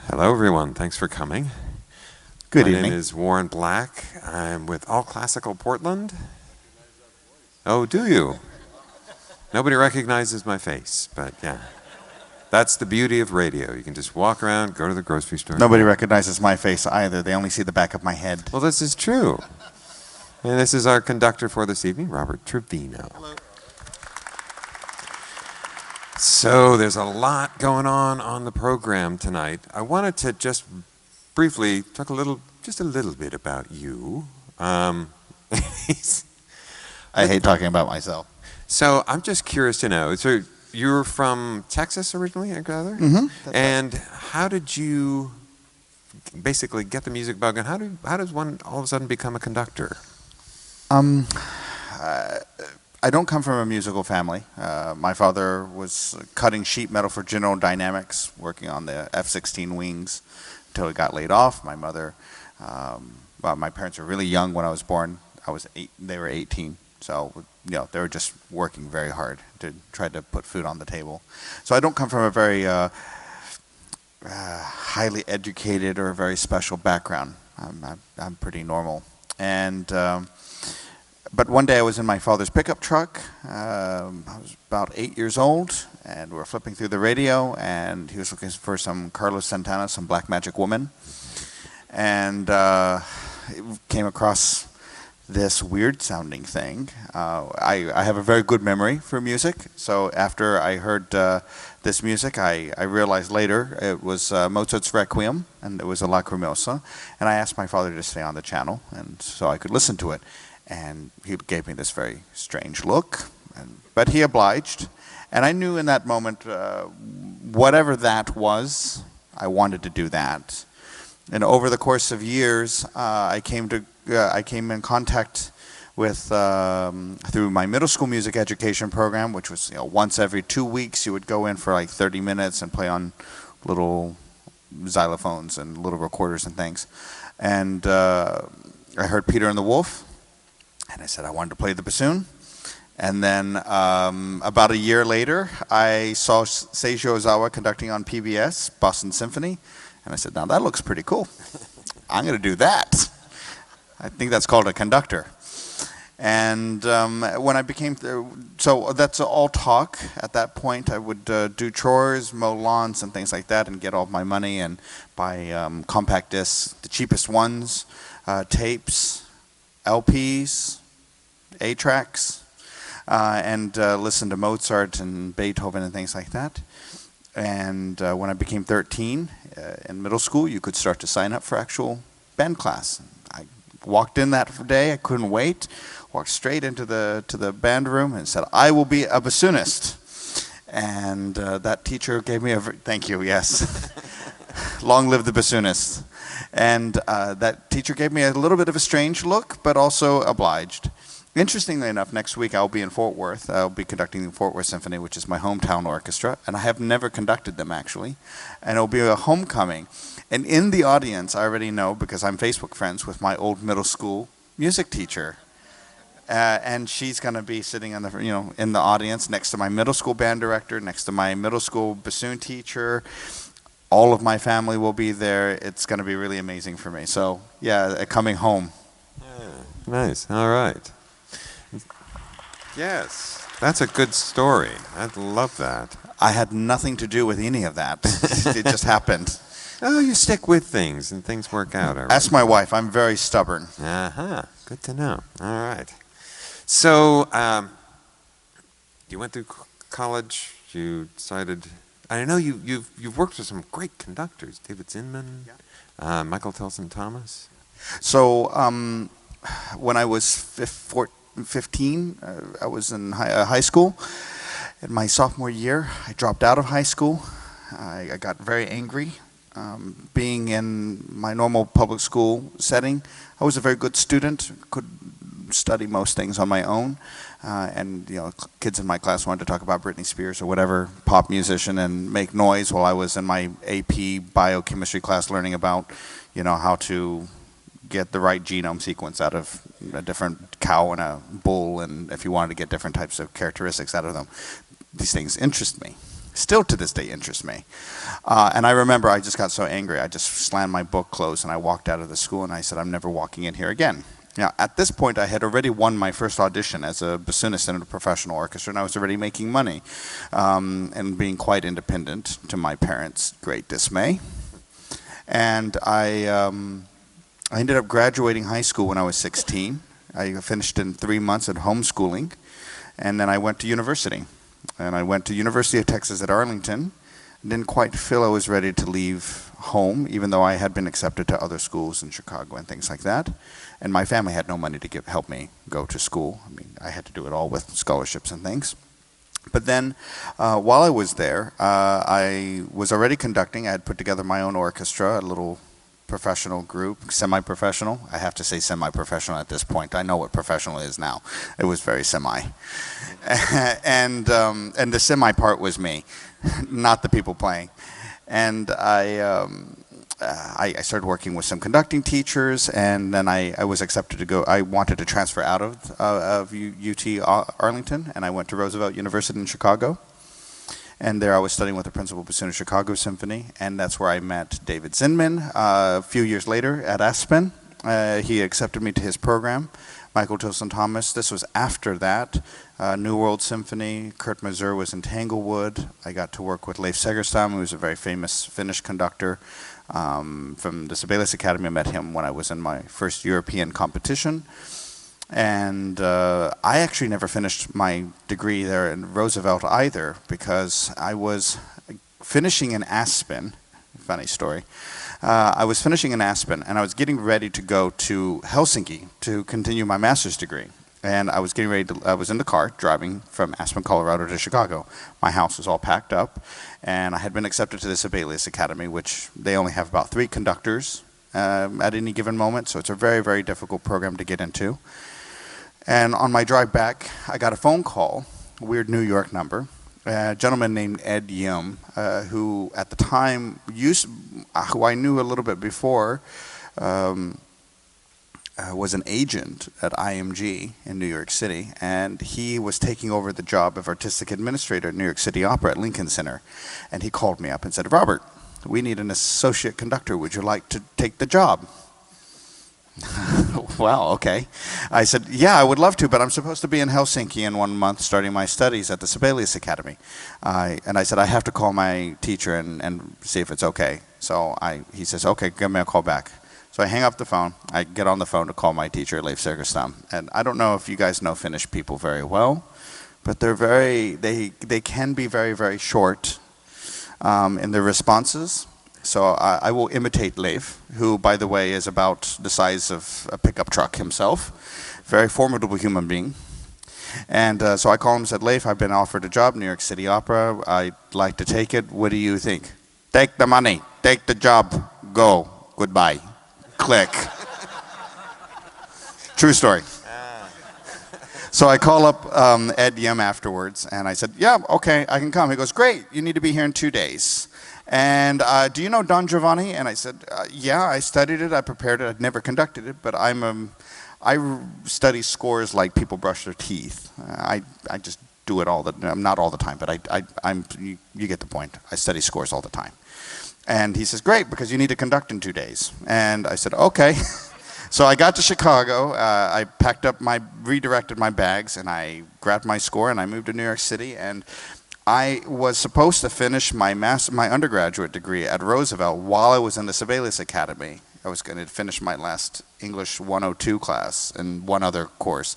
Hello, everyone. Thanks for coming. Good My evening. name is Warren Black. I'm with All Classical Portland. Oh, do you? Nobody recognizes my face, but yeah. That's the beauty of radio. You can just walk around, go to the grocery store. Nobody recognizes my face either. They only see the back of my head. Well, this is true. And this is our conductor for this evening, Robert Trevino. Hello. So there's a lot going on the program tonight. I wanted to just briefly talk just a little bit about you. I hate talking about myself. So I'm just curious to know. So you're from Texas originally, I gather? Mm-hmm. And how did you basically get the music bug? And how does one all of a sudden become a conductor? I don't come from a musical family. My father was cutting sheet metal for General Dynamics, working on the F-16 wings until he got laid off. My mother, my parents were really young when I was born. I was 8; they were 18. So, they were just working very hard to try to put food on the table. So I don't come from a very highly educated or a very special background. I'm pretty normal. But one day I was in my father's pickup truck. I was about 8 years old, and we were flipping through the radio, and he was looking for some Carlo Santana, some Black Magic Woman. And came across this weird-sounding thing. I have a very good memory for music, so after I heard this music, I realized later it was Mozart's Requiem, and it was a Lacrimosa, and I asked my father to stay on the channel, and so I could listen to it. And he gave me this very strange look, but he obliged. And I knew in that moment, whatever that was, I wanted to do that. And over the course of years, I came in contact with, through my middle school music education program, which was once every 2 weeks, you would go in for like 30 minutes and play on little xylophones and little recorders and things. And I heard Peter and the Wolf. And I said I wanted to play the bassoon. And then about a year later, I saw Seiji Ozawa conducting on PBS, Boston Symphony. And I said, now that looks pretty cool. I'm going to do that. I think that's called a conductor. And when I became, so that's all talk. At that point, I would do chores, mow lawns and things like that, and get all my money and buy compact discs, the cheapest ones, tapes, LPs, A-tracks, and listen to Mozart and Beethoven and things like that. And when I became 13 in middle school, you could start to sign up for actual band class. I walked in that day, I couldn't wait, walked straight into the band room and said, I will be a bassoonist. And that teacher gave me thank you, yes. Long live the bassoonist. And that teacher gave me a little bit of a strange look, but also obliged. Interestingly enough, next week I'll be in Fort Worth. I'll be conducting the Fort Worth Symphony, which is my hometown orchestra, and I have never conducted them actually. And it'll be a homecoming. And in the audience, I already know, because I'm Facebook friends with my old middle school music teacher. And she's going to be sitting in the audience next to my middle school band director, next to my middle school bassoon teacher. All of my family will be there. It's going to be really amazing for me. So, yeah, coming home. Yeah, nice. All right. Yes, that's a good story. I love that. I had nothing to do with any of that. It just happened. Oh, you stick with things and things work out. Right? Ask my wife. I'm very stubborn. Uh-huh. Good to know. All right. So, you went through college. You decided... I know you've worked with some great conductors, David Zinman, yeah. Michael Tilson Thomas. So when I was 15, I was in high school. In my sophomore year, I dropped out of high school. I got very angry. Being in my normal public school setting, I was a very good student, could study most things on my own. And kids in my class wanted to talk about Britney Spears or whatever pop musician and make noise while I was in my AP biochemistry class learning about, how to get the right genome sequence out of a different cow and a bull, and if you wanted to get different types of characteristics out of them. These things interest me. still to this day interests me. And I remember I just got so angry, I just slammed my book closed and I walked out of the school and I said, I'm never walking in here again. Now, at this point, I had already won my first audition as a bassoonist in a professional orchestra, and I was already making money and being quite independent, to my parents' great dismay. And I ended up graduating high school when I was 16. I finished in 3 months at homeschooling, and then I went to university. And I went to University of Texas at Arlington. Didn't quite feel I was ready to leave home, even though I had been accepted to other schools in Chicago and things like that. And my family had no money to help me go to school. I mean, I had to do it all with scholarships and things. But then, while I was there, I was already conducting. I had put together my own orchestra, a little professional group, semi-professional. I have to say semi-professional at this point. I know what professional is now. It was very semi. And the semi part was me, not the people playing. And I started working with some conducting teachers, and then I was accepted to go. I wanted to transfer out of UT Arlington, and I went to Roosevelt University in Chicago. And there I was studying with the principal bassoon of Chicago Symphony, and that's where I met David Zinman a few years later at Aspen. He accepted me to his program. Michael Tilson Thomas, this was after that. New World Symphony, Kurt Mazur was in Tanglewood. I got to work with Leif Segerstam, who was a very famous Finnish conductor from the Sibelius Academy. I met him when I was in my first European competition. And I actually never finished my degree there in Roosevelt either, because I was finishing in Aspen. Funny story. I was finishing in Aspen, and I was getting ready to go to Helsinki to continue my master's degree. And I was getting ready to, I was in the car driving from Aspen, Colorado to Chicago. My house was all packed up, and I had been accepted to the Sibelius Academy, which they only have about 3 conductors at any given moment, so it's a very, very difficult program to get into. And on my drive back, I got a phone call, a weird New York number, a gentleman named Ed Yim, who at the time, who I knew a little bit before, was an agent at IMG in New York City, and he was taking over the job of artistic administrator at New York City Opera at Lincoln Center. And he called me up and said, Robert, we need an associate conductor. Would you like to take the job? Well, okay. I said, yeah, I would love to, but I'm supposed to be in Helsinki in 1 month starting my studies at the Sibelius Academy. And I said, I have to call my teacher and see if it's okay. So he says, okay, give me a call back. So I hang up the phone. I get on the phone to call my teacher, Leif Segerstam. And I don't know if you guys know Finnish people very well, but they can be very, very short in their responses. So I will imitate Leif, who, by the way, is about the size of a pickup truck himself. Very formidable human being. And so I called him and said, Leif, I've been offered a job, New York City Opera. I'd like to take it. What do you think? Take the money. Take the job. Go. Goodbye. Click. True story. So I call up Ed Yim afterwards, and I said, yeah, okay, I can come. He goes, great. You need to be here in 2 days. And do you know Don Giovanni? And I said, yeah, I studied it, I prepared it, I'd never conducted it, but I study scores like people brush their teeth. I just do it not all the time, but you get the point. I study scores all the time. And he says, great, because you need to conduct in 2 days. And I said, okay. So I got to Chicago, I redirected my bags, and I grabbed my score, and I moved to New York City, and I was supposed to finish my undergraduate degree at Roosevelt while I was in the Sibelius Academy. I was going to finish my last English 102 class and one other course.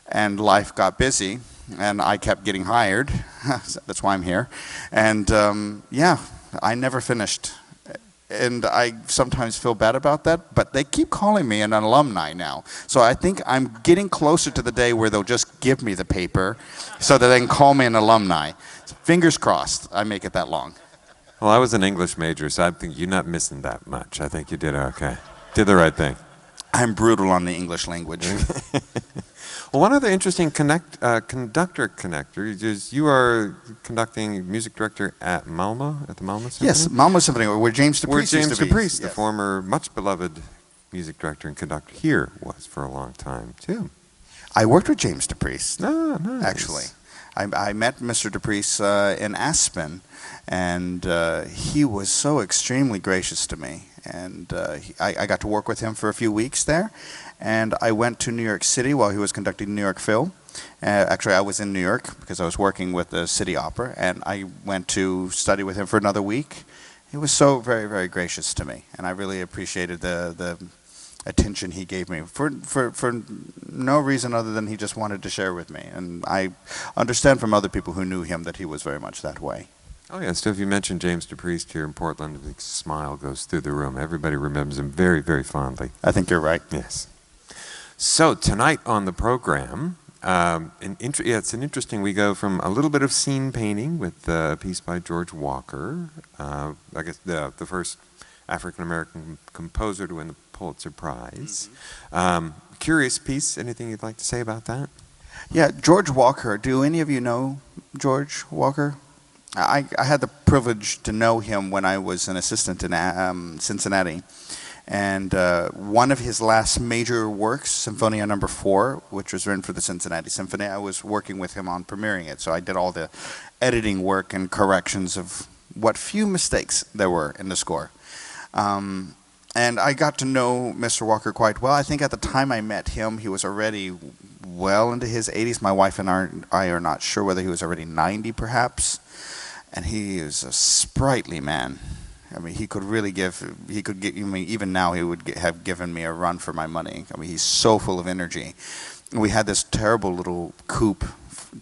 And life got busy, and I kept getting hired. That's why I'm here. And yeah, I never finished. And I sometimes feel bad about that, but they keep calling me an alumni now. So I think I'm getting closer to the day where they'll just give me the paper so that they can call me an alumni. So fingers crossed I make it that long. Well, I was an English major, so I think you're not missing that much. I think you did okay. Did the right thing. I'm brutal on the English language. Well, one other interesting conductor is you are conducting music director at Malmö, at the Malmö Symphony? Yes, Malmö Symphony, where James DePriest used to be. Where James DePriest, the yes. former, much beloved music director and conductor here, was for a long time, too. I worked with James DePriest, nice. actually. I met Mr. DePriest in Aspen, and he was so extremely gracious to me. And I got to work with him for a few weeks there, and I went to New York City while he was conducting New York Phil. Actually, I was in New York because I was working with the City Opera, and I went to study with him for another week. He was so very, very gracious to me, and I really appreciated the attention he gave me for no reason other than he just wanted to share with me. And I understand from other people who knew him that he was very much that way. Oh yeah, so if you mention James DePriest here in Portland, a big smile goes through the room. Everybody remembers him very, very fondly. I think you're right. Yes. So tonight on the program, it's an interesting, we go from a little bit of scene painting with a piece by George Walker, I guess the first African-American composer to win the Pulitzer Prize. Curious piece, anything you'd like to say about that? Yeah, George Walker. Do any of you know George Walker? I had the privilege to know him when I was an assistant in Cincinnati. And one of his last major works, Symphonia No. 4, which was written for the Cincinnati Symphony, I was working with him on premiering it. So I did all the editing work and corrections of what few mistakes there were in the score. And I got to know Mr. Walker quite well. I think at the time I met him, he was already well into his 80s. My wife and I are not sure whether he was already 90 perhaps. And he is a sprightly man. I mean, he could really even now he would have given me a run for my money. I mean, he's so full of energy. We had this terrible little coupe,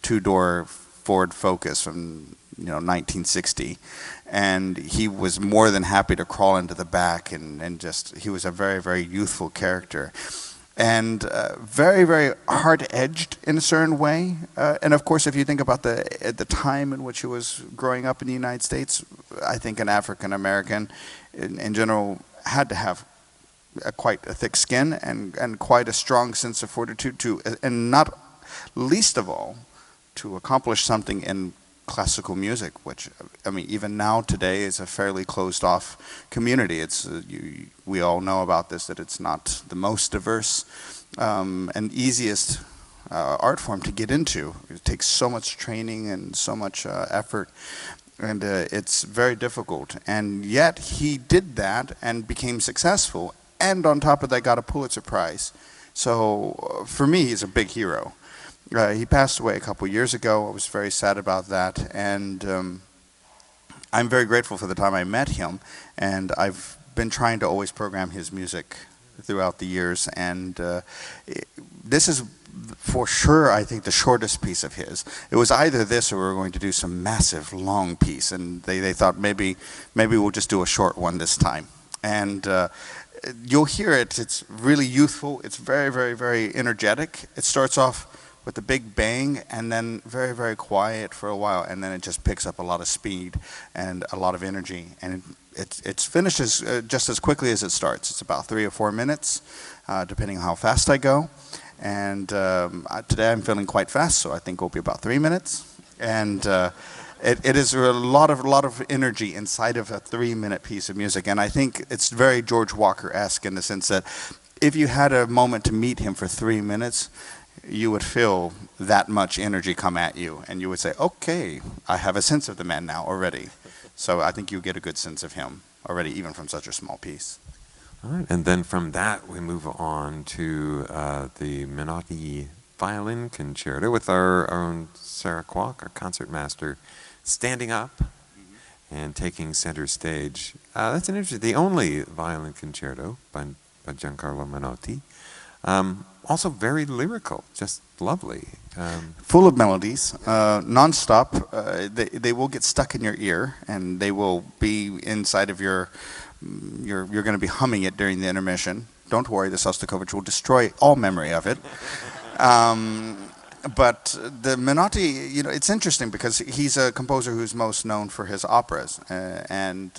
two-door Ford Focus from 1960, and he was more than happy to crawl into the back and just, he was a very, very youthful character. And very, very hard-edged in a certain way. And of course, if you think about the time in which he was growing up in the United States, I think an African American, in general, had to have quite a thick skin and quite a strong sense of fortitude and not least of all, to accomplish something in classical music, which, I mean, even now today is a fairly closed-off community. It's we all know about this, that it's not the most diverse and easiest art form to get into. It takes so much training and so much effort, and it's very difficult. And yet he did that and became successful, and on top of that got a Pulitzer Prize. So for me, he's a big hero. He passed away a couple years ago. I was very sad about that, and I'm very grateful for the time I met him, and I've been trying to always program his music throughout the years, and this is for sure, I think, the shortest piece of his. It was either this or we were going to do some massive long piece, and they thought maybe we'll just do a short one this time. And you'll hear it. It's really youthful. It's very, very, very energetic. It starts off with a big bang and then very, very quiet for a while, and then it just picks up a lot of speed and a lot of energy, and it finishes just as quickly as it starts. It's about 3 or 4 minutes, depending on how fast I go. And today I'm feeling quite fast, so I think it'll be about 3 minutes. And it is a lot of energy inside of a 3-minute piece of music, and I think it's very George Walker-esque in the sense that if you had a moment to meet him for 3 minutes, you would feel that much energy come at you, and you would say, okay, I have a sense of the man now already. So I think you get a good sense of him already, even from such a small piece. All right, and then from that we move on to the Menotti Violin Concerto with our own Sarah Kwak, our concertmaster, standing up and taking center stage. That's an interesting, the only violin concerto by Giancarlo Menotti. Also very lyrical, just lovely. Full of melodies, non-stop. They will get stuck in your ear, and they will be inside of you're going to be humming it during the intermission. Don't worry, the Shostakovich will destroy all memory of it. But the Menotti, it's interesting because he's a composer who's most known for his operas, and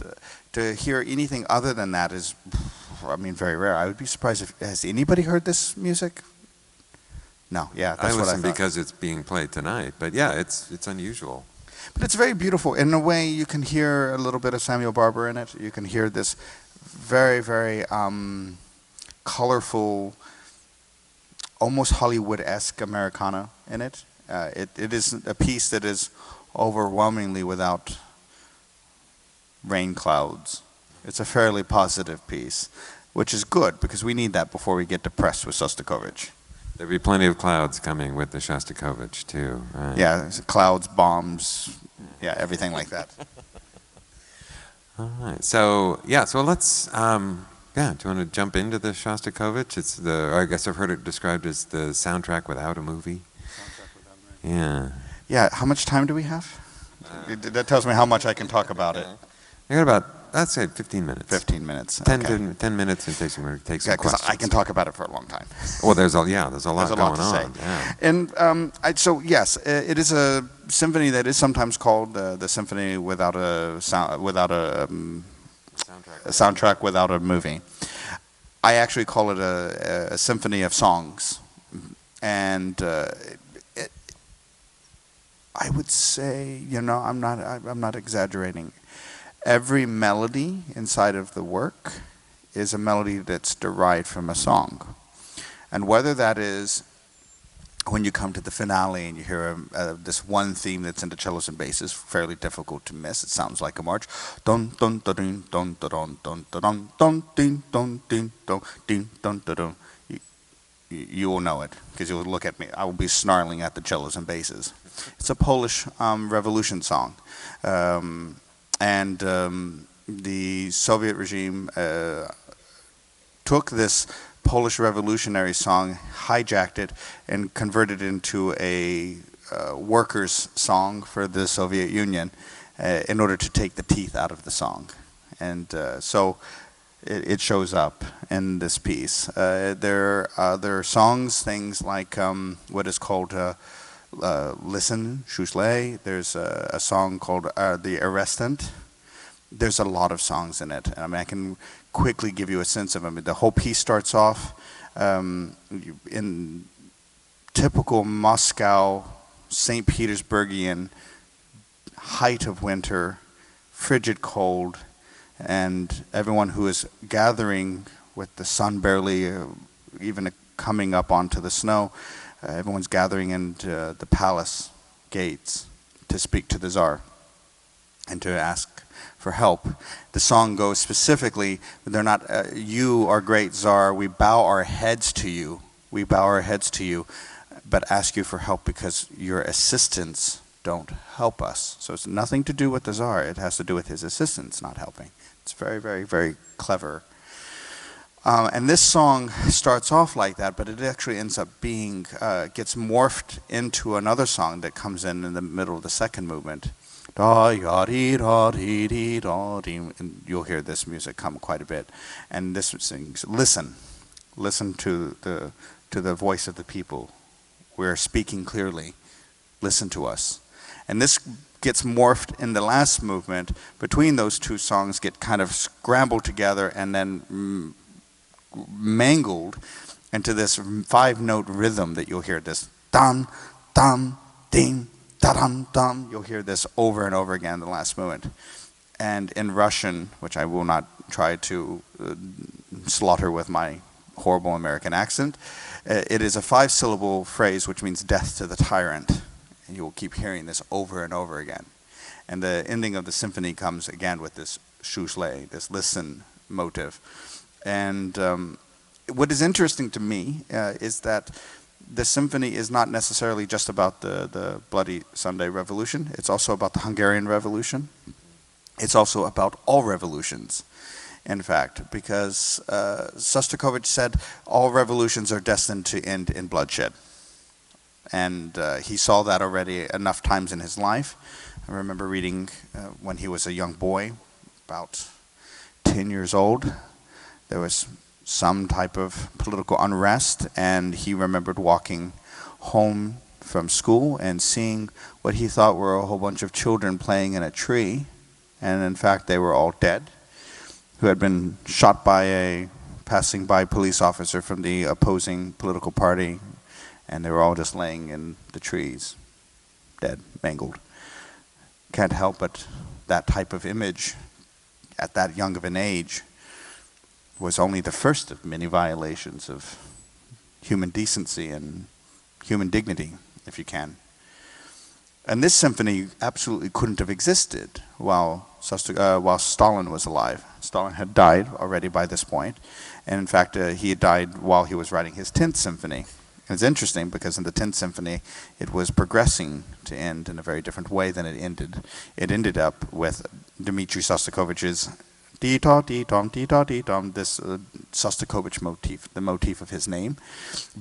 to hear anything other than that is, I mean, very rare. I would be surprised has anybody heard this music? No, yeah, that's what I listen thought. because it's being played tonight, but yeah, it's unusual. But it's very beautiful. In a way, you can hear a little bit of Samuel Barber in it. You can hear this very, very colorful, almost Hollywood-esque Americana in it. It is a piece that is overwhelmingly without rain clouds. It's a fairly positive piece, which is good because we need that before we get depressed with Shostakovich. There'll be plenty of clouds coming with the Shostakovich too, right? Yeah, clouds, bombs, yeah, everything like that. All right. So yeah. So let's. Yeah. Do you want to jump into the Shostakovich? It's the. Or I guess I've heard it described as the soundtrack without a movie. Yeah. Yeah. How much time do we have? That tells me how much I can talk about it. I got about. I'd say 15 minutes. 15 minutes. 10, Okay. 10 minutes and take some Yeah, because questions. I can talk about it for a long time. Well, there's a lot going to on. say. Yeah. And so yes, it is a symphony that is sometimes called the symphony without a soundtrack without a movie. I actually call it a symphony of songs, and I would say, I'm not exaggerating. Every melody inside of the work is a melody that's derived from a song. And whether that is when you come to the finale and you hear this one theme that's into cellos and basses, fairly difficult to miss. It sounds like a march. Dun dun dun dun dun dun dun dun dun dun dun dun dun dun dun dun. You will know it because you will look at me. I will be snarling at the cellos and basses. It's a Polish revolution song. And the Soviet regime took this Polish revolutionary song, hijacked it, and converted it into a workers' song for the Soviet Union in order to take the teeth out of the song. And so it shows up in this piece. There are songs, things like what is called Listen, Shushlet. There's a song called The Arrestant. There's a lot of songs in it. I mean, I can quickly give you a sense of them. The whole piece starts off in typical Moscow, St. Petersburgian height of winter, frigid cold, and everyone who is gathering with the sun barely even coming up onto the snow, everyone's gathering into the palace gates to speak to the Tsar and to ask for help. The song goes specifically, they're not, you are great Tsar, we bow our heads to you, but ask you for help because your assistants don't help us. So it's nothing to do with the Tsar, it has to do with his assistants not helping. It's very, very, very clever. And this song starts off like that, but it actually ends up being, gets morphed into another song that comes in the middle of the second movement. And you'll hear this music come quite a bit. And this sings, listen to the voice of the people. We're speaking clearly. Listen to us. And this gets morphed in the last movement. Between those two songs get kind of scrambled together and then mangled into this 5-note rhythm that you'll hear, this dum, dum, ding, da-dum, dum. You'll hear this over and over again in the last movement. And in Russian, which I will not try to slaughter with my horrible American accent, it is a 5-syllable phrase which means death to the tyrant. And you will keep hearing this over and over again. And the ending of the symphony comes again with this shushlet, this listen motive. And what is interesting to me is that the symphony is not necessarily just about the Bloody Sunday Revolution. It's also about the Hungarian Revolution. It's also about all revolutions, in fact, because Shostakovich said all revolutions are destined to end in bloodshed. And he saw that already enough times in his life. I remember reading when he was a young boy, about 10 years old, there was some type of political unrest, and he remembered walking home from school and seeing what he thought were a whole bunch of children playing in a tree, and in fact they were all dead, who had been shot by a passing by police officer from the opposing political party, and they were all just laying in the trees, dead, mangled. Can't help but that type of image at that young of an age was only the first of many violations of human decency and human dignity, if you can. And this symphony absolutely couldn't have existed while Stalin was alive. Stalin had died already by this point, and in fact, he had died while he was writing his 10th symphony. And it's interesting because in the 10th symphony, it was progressing to end in a very different way than it ended. It ended up with Dmitri Shostakovich's dee-taw, dee-tom, dee-taw, dee-tom, this Shostakovich motif, the motif of his name,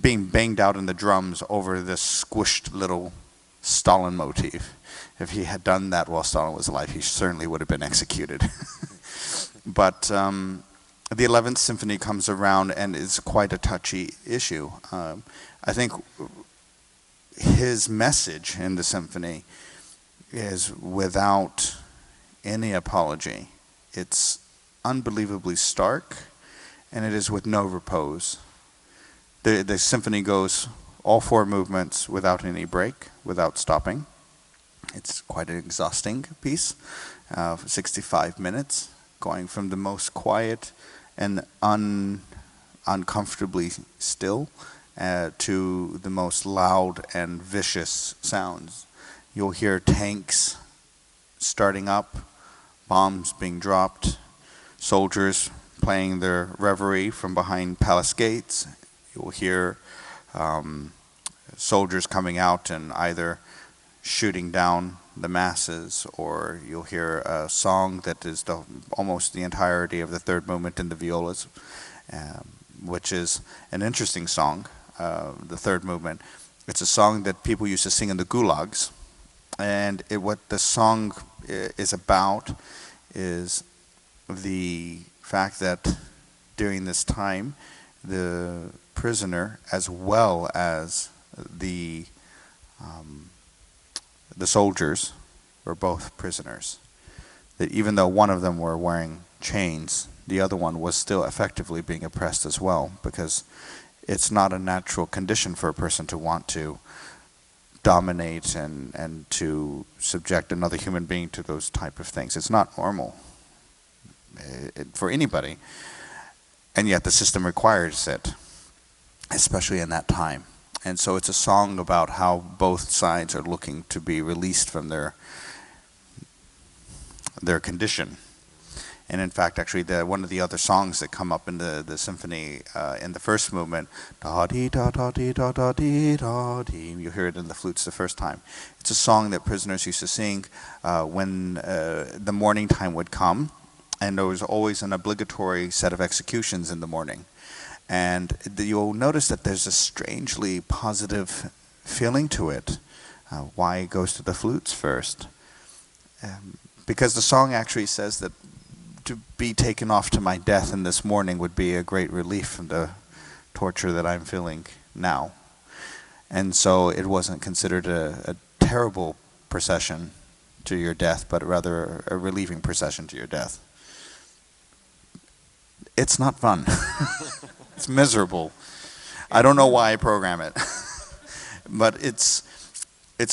being banged out in the drums over this squished little Stalin motif. If he had done that while Stalin was alive, he certainly would have been executed. But the 11th Symphony comes around and is quite a touchy issue. I think his message in the symphony is without any apology. It's unbelievably stark, and it is with no repose. The symphony goes all 4 movements without any break, without stopping. It's quite an exhausting piece, 65 minutes, going from the most quiet and uncomfortably still to the most loud and vicious sounds. You'll hear tanks starting up, bombs being dropped, soldiers playing their reverie from behind palace gates. You'll hear soldiers coming out and either shooting down the masses, or you'll hear a song that is almost the entirety of the 3rd movement in the violas, which is an interesting song, the 3rd movement. It's a song that people used to sing in the gulags, and what the song is about is the fact that during this time, the prisoner, as well as the soldiers, were both prisoners. That even though one of them were wearing chains, the other one was still effectively being oppressed as well, because it's not a natural condition for a person to want to dominate and to subject another human being to those type of things. It's not normal for anybody, and yet the system requires it, especially in that time. And so it's a song about how both sides are looking to be released from their condition. And in fact, actually, one of the other songs that come up in the symphony in the 1st movement, da-dee-da-da-dee-da-da-dee-da-dee, you hear it in the flutes the first time. It's a song that prisoners used to sing when the morning time would come, and there was always an obligatory set of executions in the morning. And you'll notice that there's a strangely positive feeling to it. Why it goes to the flutes first? Because the song actually says that to be taken off to my death in this morning would be a great relief from the torture that I'm feeling now. And so it wasn't considered a terrible procession to your death, but rather a relieving procession to your death. It's not fun. It's miserable. I don't know why I program it, but it's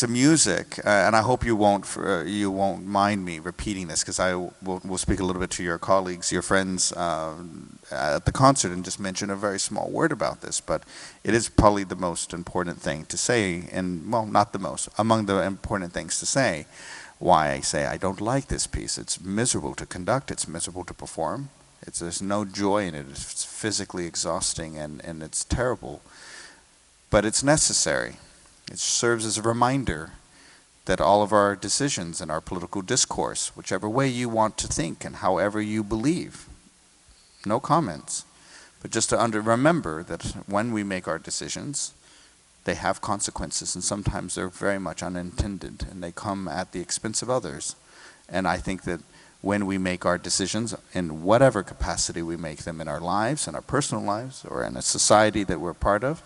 a music, and I hope you won't mind me repeating this, because I will speak a little bit to your colleagues, your friends at the concert, and just mention a very small word about this. But it is probably the most important thing to say, and well, not the most, among the important things to say. Why I say I don't like this piece. It's miserable to conduct. It's miserable to perform. There's no joy in it. It's physically exhausting, and it's terrible. But it's necessary. It serves as a reminder that all of our decisions and our political discourse, whichever way you want to think and however you believe, no comments, but just to remember that when we make our decisions, they have consequences, and sometimes they're very much unintended, and they come at the expense of others. And I think that when we make our decisions, in whatever capacity we make them in our lives, in our personal lives, or in a society that we're part of,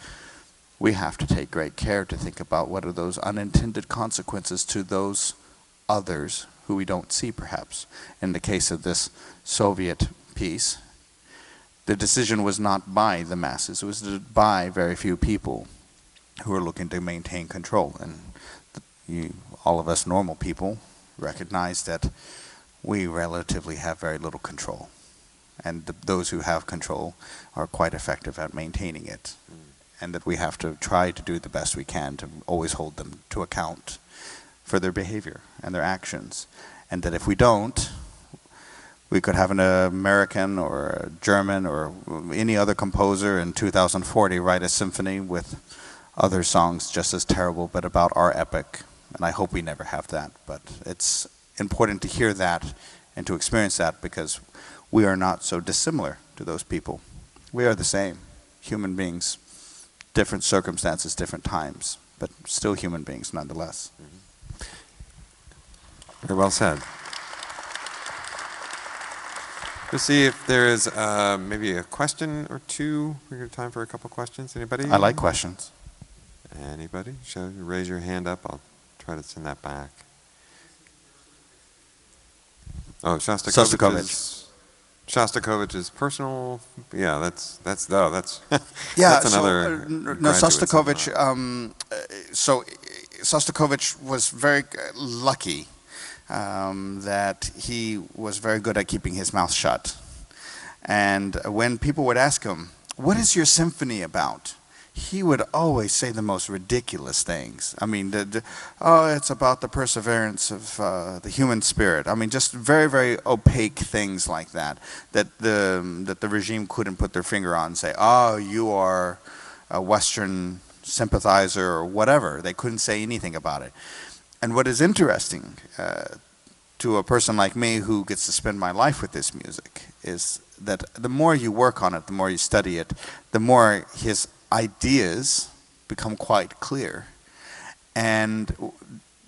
we have to take great care to think about what are those unintended consequences to those others who we don't see, perhaps. In the case of this Soviet piece, the decision was not by the masses. It was by very few people who are looking to maintain control. And all of us normal people recognize that we relatively have very little control. And those who have control are quite effective at maintaining it. And that we have to try to do the best we can to always hold them to account for their behavior and their actions. And that if we don't, we could have an American or a German or any other composer in 2040 write a symphony with other songs just as terrible, but about our epic. And I hope we never have that. But it's important to hear that and to experience that, because we are not so dissimilar to those people. We are the same, human beings, different circumstances, different times, but still human beings nonetheless. Very well said. We'll see if there is maybe a question or two. We have time for a couple questions. Anybody? I like questions. Anybody? Raise your hand up. I'll try to send that back. Oh, Shostakovich. Shostakovich is personal. Yeah, that's yeah. That's another. No, Shostakovich. So Shostakovich was very lucky that he was very good at keeping his mouth shut. And when people would ask him, "What is your symphony about?" he would always say the most ridiculous things. I mean, it's about the perseverance of the human spirit. I mean, just very, very opaque things like that, that the regime couldn't put their finger on and say, "Oh, you are a Western sympathizer," or whatever. They couldn't say anything about it. And what is interesting to a person like me who gets to spend my life with this music is that the more you work on it, the more you study it, the more his ideas become quite clear. And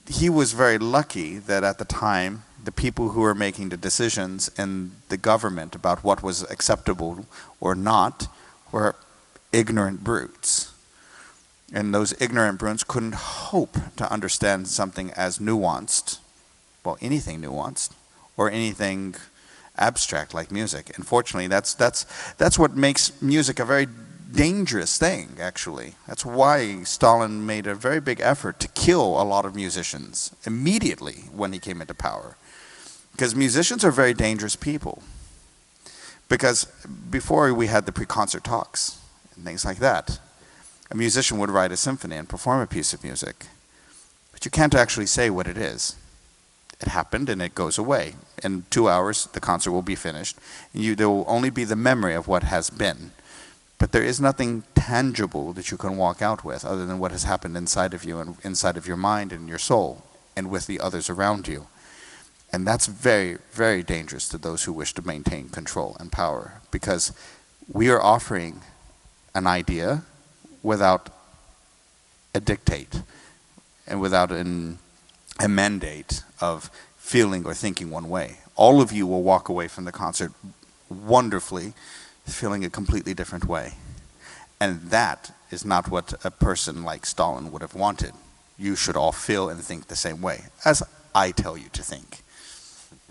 he was very lucky that at the time, the people who were making the decisions in the government about what was acceptable or not were ignorant brutes. And those ignorant brutes couldn't hope to understand something as nuanced, well, anything nuanced, or anything abstract like music. Unfortunately, that's what makes music a very dangerous thing, actually. That's why Stalin made a very big effort to kill a lot of musicians immediately when he came into power. Because musicians are very dangerous people. Because before we had the pre-concert talks and things like that, a musician would write a symphony and perform a piece of music. But you can't actually say what it is. It happened and it goes away. In 2 hours, the concert will be finished. And there will only be the memory of what has been. But there is nothing tangible that you can walk out with other than what has happened inside of you and inside of your mind and your soul and with the others around you. And that's very, very dangerous to those who wish to maintain control and power, because we are offering an idea without a dictate and without a mandate of feeling or thinking one way. All of you will walk away from the concert wonderfully feeling a completely different way. And that is not what a person like Stalin would have wanted. You should all feel and think the same way, as I tell you to think.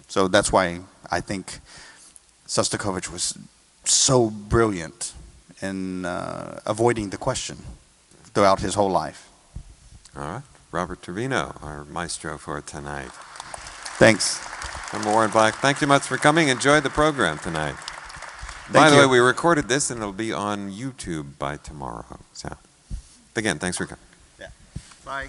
So that's why I think Shostakovich was so brilliant in avoiding the question throughout his whole life. All right. Robert Trevino, our maestro for tonight. Thanks. I'm Warren Black. Thank you much for coming. Enjoy the program tonight. Thank By the you. way, we recorded this and it'll be on YouTube by tomorrow. So, again, thanks for coming. Yeah. Bye.